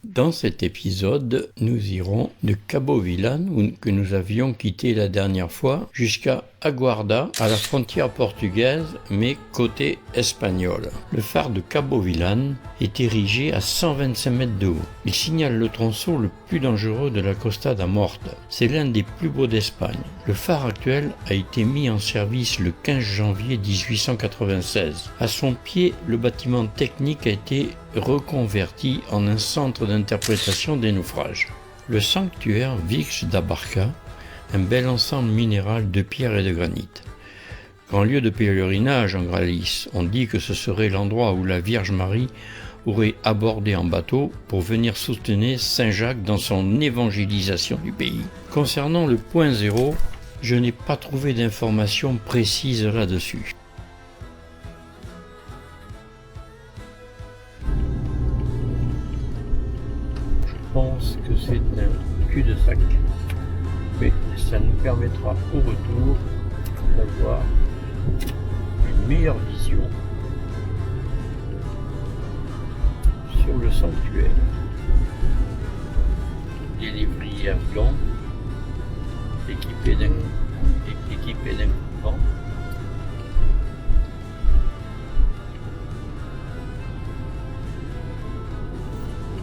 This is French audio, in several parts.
Dans cet épisode, nous irons de Cabo Villano, que nous avions quitté la dernière fois, jusqu'à Aguarda, à la frontière portugaise, mais côté espagnol. Le phare de Cabo Villano est érigé à 125 mètres de haut. Il signale le tronçon le plus dangereux de la Costa da Morte. C'est l'un des plus beaux d'Espagne. Le phare actuel a été mis en service le 15 janvier 1896. À son pied, le bâtiment technique a été reconverti en un centre d'interprétation des naufrages. Le sanctuaire Virgen da Barca, un bel ensemble minéral de pierre et de granit. Grand lieu de pèlerinage en Galice, on dit que ce serait l'endroit où la Vierge Marie aurait abordé en bateau pour venir soutenir Saint Jacques dans son évangélisation du pays. Concernant le point zéro, je n'ai pas trouvé d'informations précises là-dessus. Je pense que c'est un cul-de-sac, mais ça nous permettra au retour d'avoir une meilleure vision sur le sanctuaire. Des lévriers afghans équipés d'un couvent.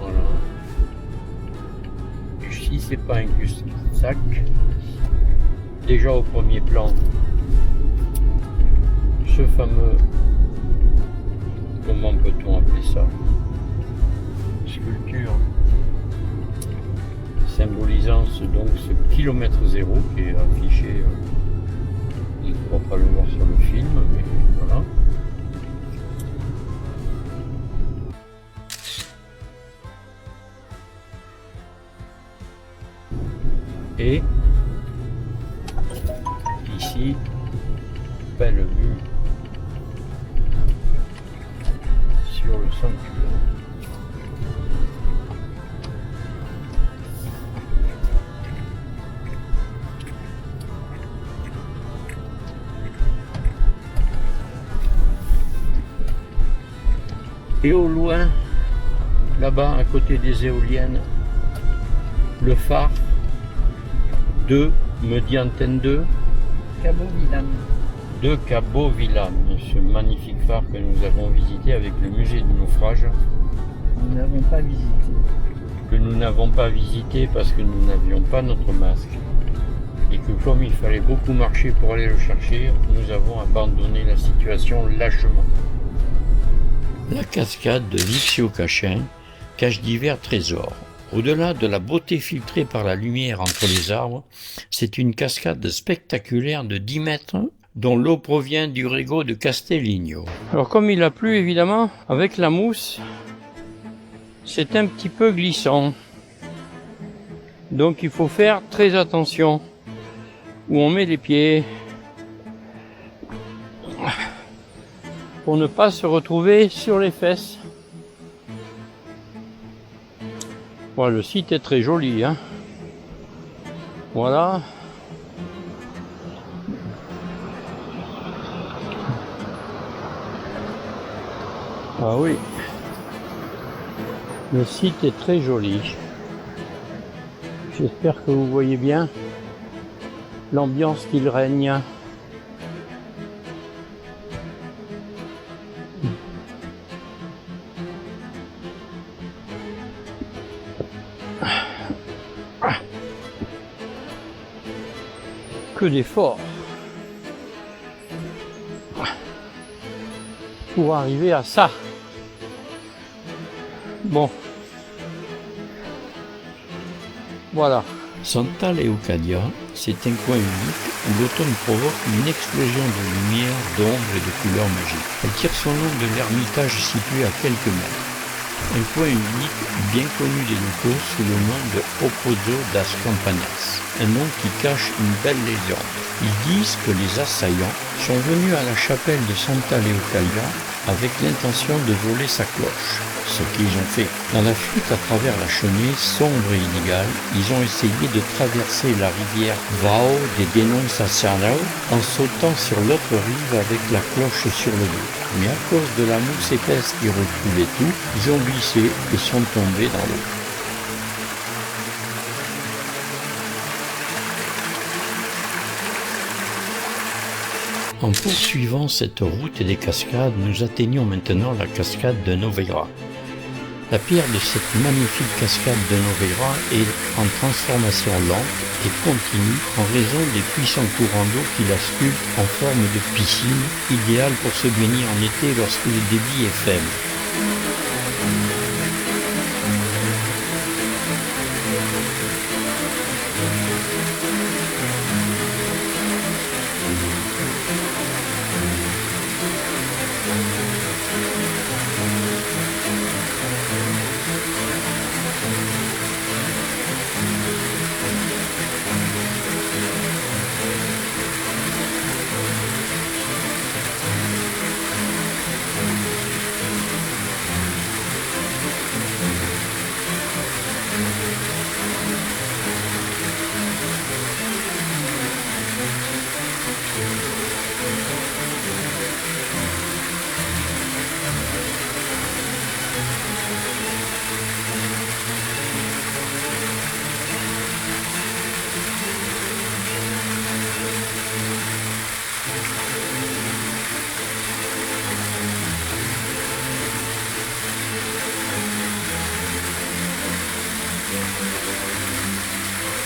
Voilà. Ici, c'est pas un cul-de-sac. Déjà au premier plan, ce fameux, comment peut-on appeler ça, sculpture symbolisant donc ce kilomètre zéro qui est affiché, on ne pourra pas le voir sur le film, mais voilà. Et ici, belle vue sur le sanctuaire. Et au loin, là-bas, à côté des éoliennes, le phare de, me dit Antenne 2, Cabo Villano. de Cabo Villano, ce magnifique phare que nous avons visité avec le musée du naufrage. Nous n'avons pas visité. Que nous n'avons pas visité parce que nous n'avions pas notre masque. Et que comme il fallait beaucoup marcher pour aller le chercher, nous avons abandonné la situation lâchement. La cascade de Vixio-Cachin cache divers trésors. Au-delà de la beauté filtrée par la lumière entre les arbres, c'est une cascade spectaculaire de 10 mètres dont l'eau provient du régo de Castelligno. Alors comme il a plu évidemment, avec la mousse, c'est un petit peu glissant. Donc il faut faire très attention où on met les pieds pour ne pas se retrouver sur les fesses. Voilà, le site est très joli, hein. Voilà. Ah oui. Le site est très joli. J'espère que vous voyez bien l'ambiance qu'il règne. Que d'efforts pour arriver à ça. Bon, voilà. Santa Leucadia, c'est un coin unique où l'automne provoque une explosion de lumière, d'ombre et de couleurs magiques. Elle tire son nom de l'ermitage situé à quelques mètres. Un coin unique bien connu des locaux sous le nom de O Pozo das Campanas, un nom qui cache une belle légende. Ils disent que les assaillants sont venus à la chapelle de Santa Leucadia avec l'intention de voler sa cloche, ce qu'ils ont fait. Dans la fuite à travers la chenille sombre et inégale, ils ont essayé de traverser la rivière Vao de Denunciação en sautant sur l'autre rive avec la cloche sur le dos. Mais à cause de la mousse épaisse qui recouvrait tout, ils ont glissé et sont tombés dans l'eau. En poursuivant cette route des cascades, nous atteignons maintenant la cascade de Noveira. La pierre de cette magnifique cascade de Noveira est en transformation lente et continue en raison des puissants courants d'eau qui la sculptent en forme de piscine, idéale pour se baigner en été lorsque le débit est faible.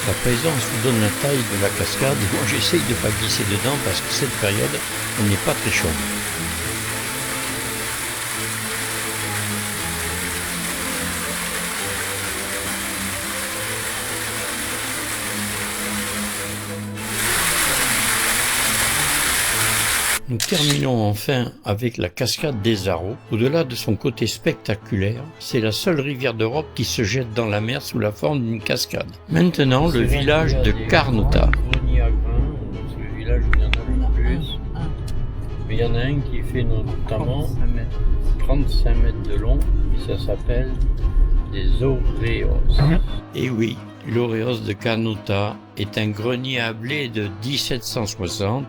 La présence vous donne la taille de la cascade et moi j'essaye de ne pas glisser dedans parce que cette période, elle n'est pas très chaude. Nous terminons enfin avec la cascade des Arros. Au-delà de son côté spectaculaire, c'est la seule rivière d'Europe qui se jette dans la mer sous la forme d'une cascade. Maintenant, le village de Carnota. Le village où il y en a le plus. Mais il y en a un qui fait notamment 35 mètres de long et ça s'appelle des Oréos. Et oui, l'Oréos de Carnota est un grenier à blé de 1760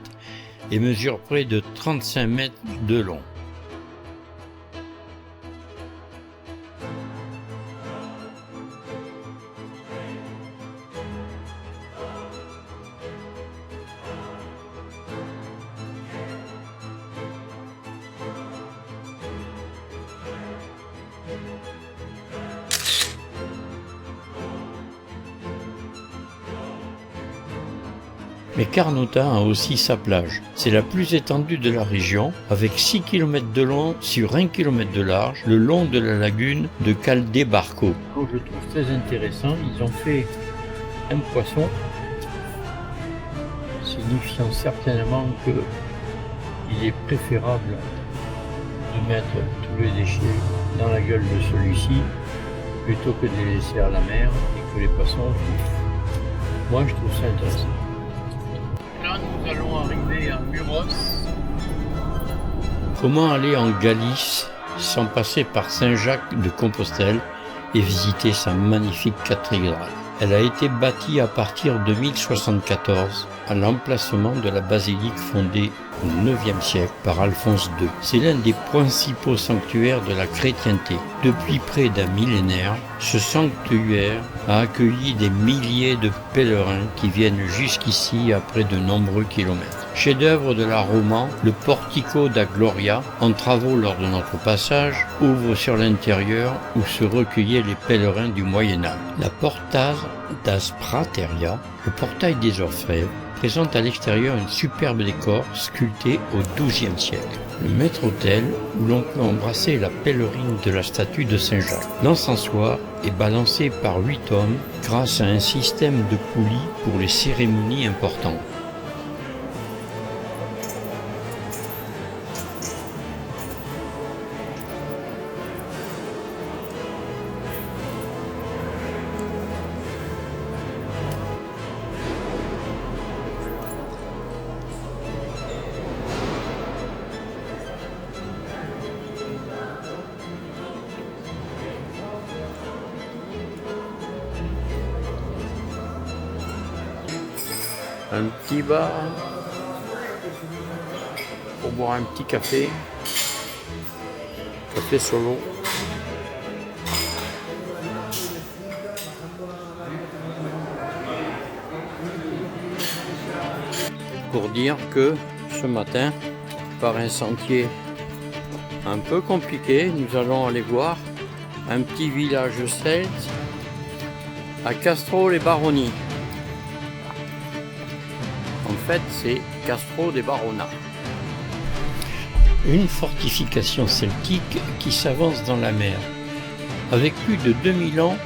et mesure près de 35 mètres de long. Mais Carnota a aussi sa plage. C'est la plus étendue de la région, avec 6 km de long sur 1 km de large, le long de la lagune de Caldebarco. Ce que je trouve très intéressant, ils ont fait un poisson, signifiant certainement qu'il est préférable de mettre tous les déchets dans la gueule de celui-ci, plutôt que de les laisser à la mer et que les poissons vivent. Moi, je trouve ça intéressant. Là, nous allons arriver à Muros. Comment aller en Galice sans passer par Saint-Jacques de Compostelle et visiter sa magnifique cathédrale? Elle a été bâtie à partir de 1074 à l'emplacement de la basilique fondée au IXe siècle par Alphonse II. C'est l'un des principaux sanctuaires de la chrétienté. Depuis près d'un millénaire, ce sanctuaire a accueilli des milliers de pèlerins qui viennent jusqu'ici après de nombreux kilomètres. Chef-d'œuvre de l'art roman, le Portico da Gloria, en travaux lors de notre passage, ouvre sur l'intérieur où se recueillaient les pèlerins du Moyen-Âge. La Porta das Prateria, le portail des orfèvres, présente à l'extérieur un superbe décor sculpté au XIIe siècle. Le maître-autel où l'on peut embrasser la pèlerine de la statue de Saint-Jacques. L'encensoir est balancé par 8 hommes grâce à un système de poulies pour les cérémonies importantes. Un petit bar pour boire un petit café solo. Pour dire que ce matin par un sentier un peu compliqué. Nous allons aller voir un petit village celte à Castro-les-Baronnies. En fait, c'est Castro des Barona. Une fortification celtique qui s'avance dans la mer. Avec plus de 2000 ans,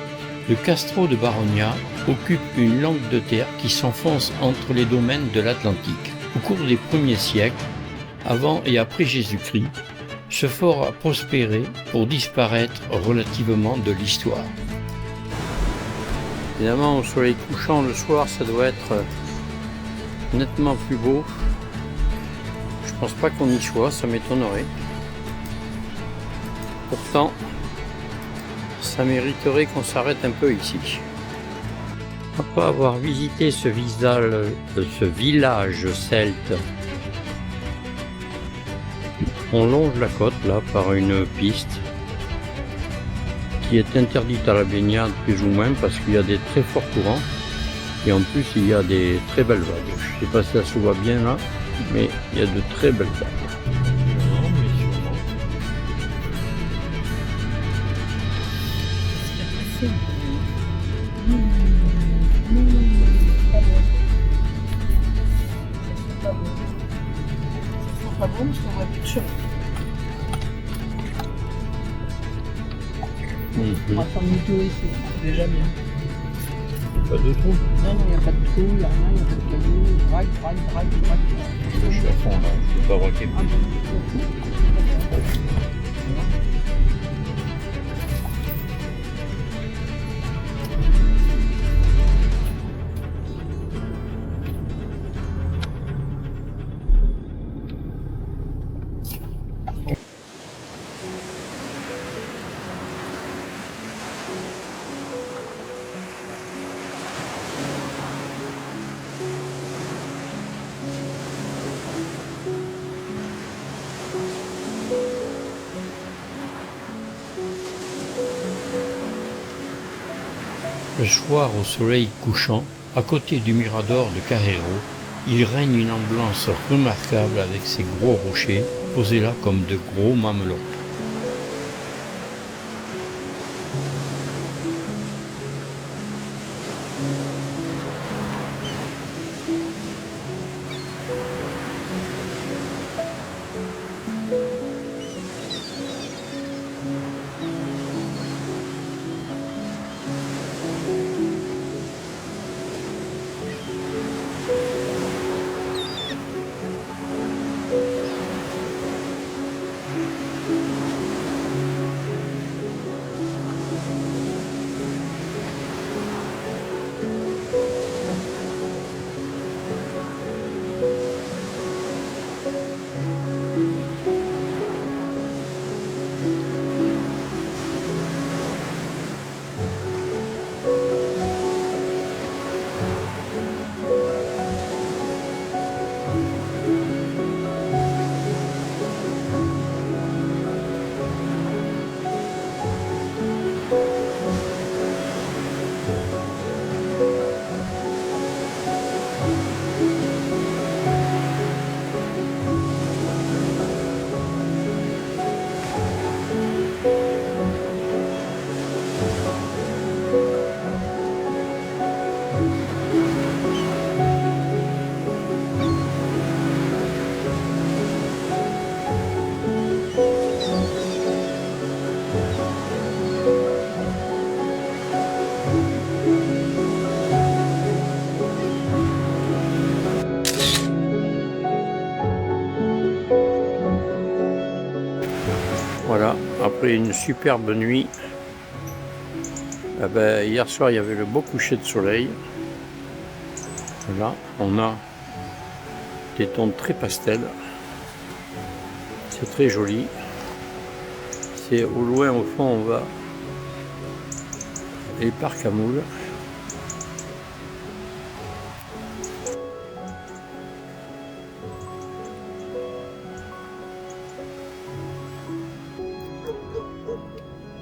le Castro de Baronia occupe une langue de terre qui s'enfonce entre les domaines de l'Atlantique. Au cours des premiers siècles, avant et après Jésus-Christ, ce fort a prospéré pour disparaître relativement de l'histoire. Évidemment, au soleil couchant le soir, ça doit être nettement plus beau. Je pense pas qu'on y soit, ça m'étonnerait. Pourtant, ça mériterait qu'on s'arrête un peu ici. Après avoir visité ce village celte, on longe la côte là par une piste qui est interdite à la baignade plus ou moins parce qu'il y a des très forts courants et en plus il y a des très belles vagues. Je sais pas si ça se voit bien là, mais il y a de très belles vagues. Pas bon parce qu'on voit plus de chemin. On va faire une tour ici, déjà bien. Pas de trou. Non, il n'y a pas de trou, il n'y a rien, il n'y a pas de cailloux. Drague. Je suis à fond là, je peux pas braquer plus. Le soir au soleil couchant, à côté du mirador de Carrero, il règne une ambiance remarquable avec ces gros rochers posés là comme de gros mamelons. Voilà, après une superbe nuit, hier soir il y avait le beau coucher de soleil. Là, on a des tons très pastels. C'est très joli. C'est au loin, au fond, on va les parcs à moules.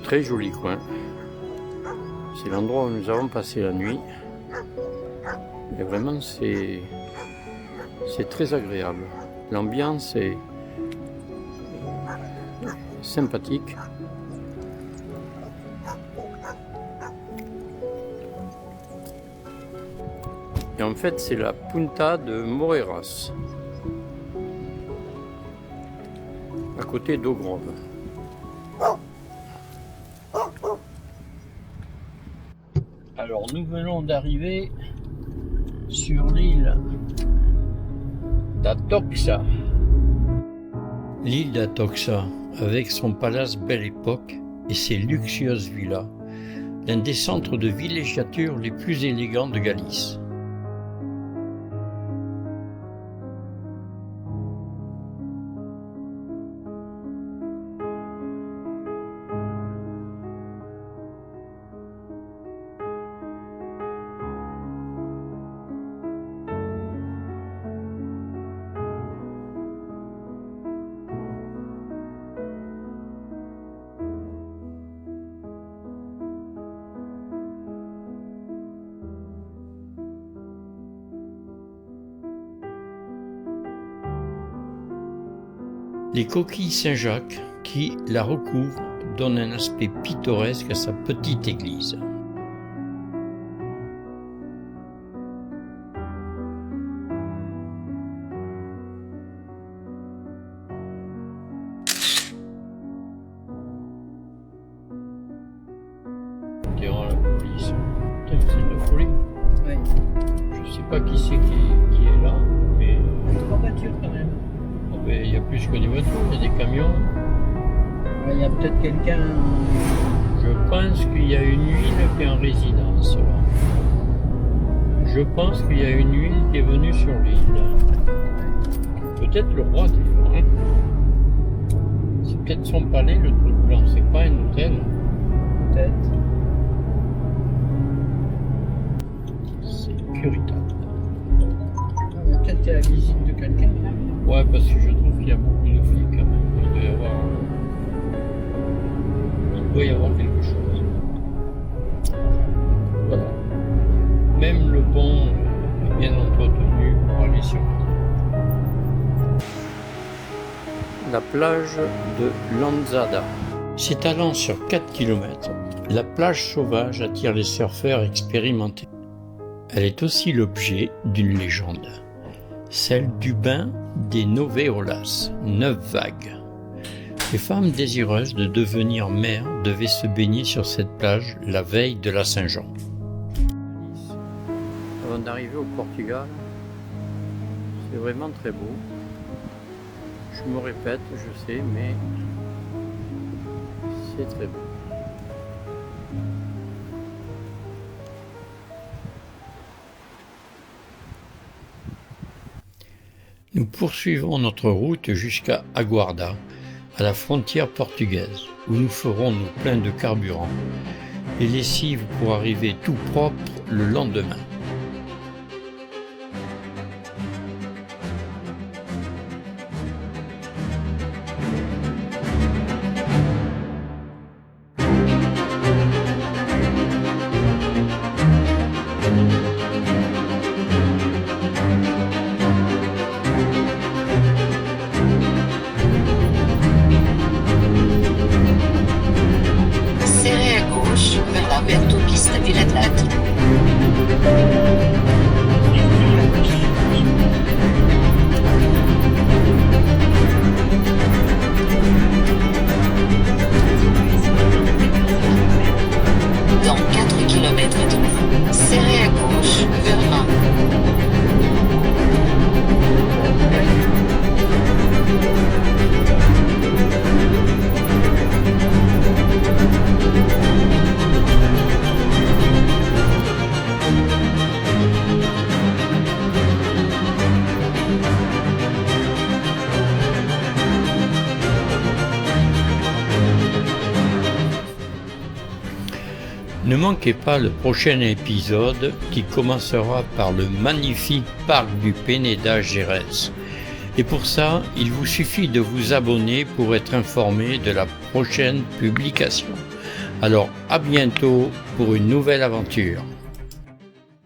Très joli coin. C'est l'endroit où nous avons passé la nuit. Et vraiment, c'est très agréable. L'ambiance est sympathique. Et en fait, c'est la Punta de Moreiras, à côté d'Ogrove. Alors nous venons d'arriver sur l'île d'Atocha. L'île d'Atocha, avec son palace Belle Époque et ses luxueuses villas, l'un des centres de villégiature les plus élégants de Galice. Les coquilles Saint-Jacques qui la recouvrent donnent un aspect pittoresque à sa petite église. Durant la police. Putain, c'est de folie. Oui. Je sais pas qui c'est qui est là, mais 3 voitures quand même. il y a plus que des voitures, il y a des camions. Il y a peut-être quelqu'un. Je pense qu'il y a une huile qui est en résidence là. Je pense qu'il y a une huile qui est venue sur l'île. Peut-être le roi d'ailleurs. C'est peut-être son palais, le truc blanc, c'est pas un hôtel. Peut-être. C'est Curital. Il y a peut-être la visite de quelqu'un. Ouais, parce que je trouve qu'il y a beaucoup de flics quand même. Il doit y avoir quelque chose. Voilà. Même le pont est bien entretenu pour aller sur l'île. La plage de Lanzada. S'étalant sur 4 km, la plage sauvage attire les surfeurs expérimentés. Elle est aussi l'objet d'une légende, celle du bain des Noveolas, 9 vagues. Les femmes désireuses de devenir mères devaient se baigner sur cette plage la veille de la Saint-Jean. Avant d'arriver au Portugal, c'est vraiment très beau. Je me répète, je sais, mais c'est très beau. Nous poursuivons notre route jusqu'à Aguarda, à la frontière portugaise, où nous ferons nos pleins de carburant, les lessives pour arriver tout propre le lendemain. Serrez à gauche vers la autopiste Vila-de-Lade. Dans 4 km et demi, serrez à gauche vers Reims. Ne manquez pas le prochain épisode qui commencera par le magnifique parc du Peneda Gerês. Et pour ça, il vous suffit de vous abonner pour être informé de la prochaine publication. Alors à bientôt pour une nouvelle aventure.